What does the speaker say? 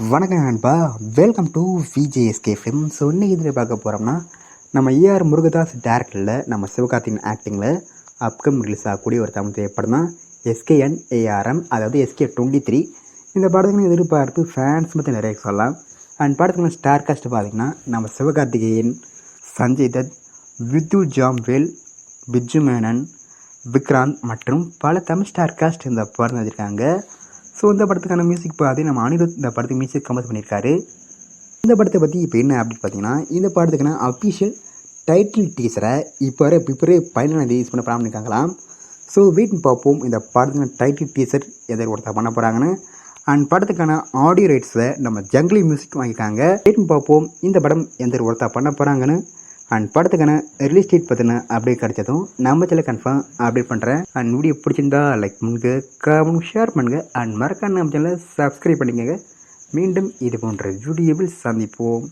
வணக்கம் நண்பா, welcome to VJSK film. So இன்னைக்கு இதில் பார்க்க போகிறோம்னா நம்ம ஏஆர் முருகதாஸ் டேரக்டரில் நம்ம சிவகார்த்தியின் ஆக்டிங்கில் அப்கம் ரிலீஸ் ஆகக்கூடிய ஒரு தமிழ் திரைப்படம் தான் எஸ்கேஎன் ஏஆர்எம், அதாவது SK23. இந்த படத்துக்கு எதிர்பார்ப்பு ஃபேன்ஸ் பற்றி நிறைய சொல்லலாம். அண்ட் படத்துக்கு ஸ்டார் காஸ்ட் பார்த்திங்கன்னா நம்ம சிவகார்த்திகேயன், சஞ்சய் தத், வித்துல் ஜாம்வேல், பிஜு மேனன், விக்ராந்த் மற்றும் பல தமிழ் ஸ்டார் காஸ்ட் இந்த படம் வச்சுருக்காங்க. ஸோ இந்த படத்துக்கான மியூசிக் பார்த்து நம்ம அனிருத் இந்த படத்துக்கு மியூசிக் கம்போஸ் பண்ணியிருக்காரு. இந்த படத்தை பற்றி இப்போ என்ன அப்படின்னு பார்த்தீங்கன்னா, இந்த படத்துக்கான அஃபிஷியல் டைட்டில் டீசரை இப்போ ஃபைனலாக ரிலீஸ் பண்ண பிளான் பண்ணியிருக்காங்களாம். ஸோ வெயிட் பார்ப்போம் இந்த படத்துக்கான டைட்டில் டீசர் எதை ஒருத்தர் பண்ண போகிறாங்கன்னு. அண்ட் படத்துக்கான ஆடியோ ரைட்ஸை நம்ம ஜங்லி மியூசிக் வாங்கியிருக்காங்க. வெயிட் பார்ப்போம் இந்த படம் எந்த ஒருத்தர் பண்ண போகிறாங்கன்னு. அண்ட் படத்துக்கான ரிலீஸ் டேட் பற்றின அப்டேட் கிடைச்சதும் நம்ம சேனல் கன்ஃபார்ம் அப்டேட் பண்ணுறேன். அண்ட் வீடியோ பிடிச்சிருந்தா லைக் பண்ணுங்க, கமெண்ட், ஷேர் பண்ணுங்கள். அண்ட் மறக்காம நம்ம சேனலை சப்ஸ்கிரைப் பண்ணிக்கோங்க. மீண்டும் இது போன்ற வீடியோவில் சந்திப்போம்.